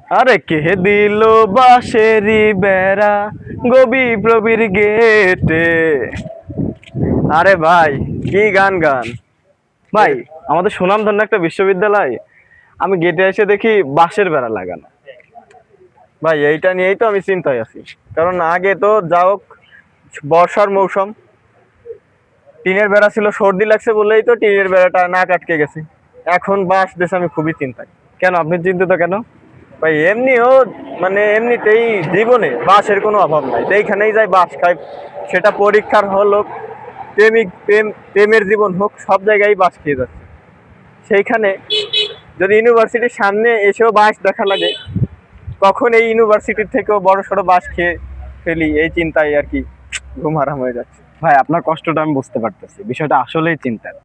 আরে কে দিল বাঁশেরি বেড়া গবি প্রবীর গেটে। আরে ভাই, কি গান গান ভাই! আমাদের সুনামধন্য একটা বিশ্ববিদ্যালয়, আমি গেটে এসে দেখি বাঁশের বেড়া লাগানো। ভাই, এইটা নিয়েই তো আমি চিন্তায় আছি। কারণ আগে তো যা হোক, বর্ষার মৌসুম, টিনের বেড়া ছিল, সর্দি লাগছে বললেই তো টিনের বেড়াটা নাক আটকে গেছে। এখন বাঁশ দেশে আমি খুবই চিন্তায়। কেন, আপনি চিন্তিত কেন? ভাই এমনিও, মানে এমনিতেই জীবনে বাঁশের কোনো অভাব নাই, যেইখানেই যাই বাঁশ খাই। সেটা পরীক্ষার হল হোক, প্রেমের জীবন হোক, সব জায়গায় বাঁশ খেয়ে যাচ্ছে। সেইখানে যদি ইউনিভার্সিটির সামনে এসেও বাঁশ দেখা লাগে, কখন এই ইউনিভার্সিটির থেকেও বড় সড়ো বাঁশ খেয়ে ফেলি, এই চিন্তায় আর কি ঘুম হারাম হয়ে যাচ্ছে। ভাই, আপনার কষ্টটা আমি বুঝতে পারতেছি, বিষয়টা আসলেই চিন্তার।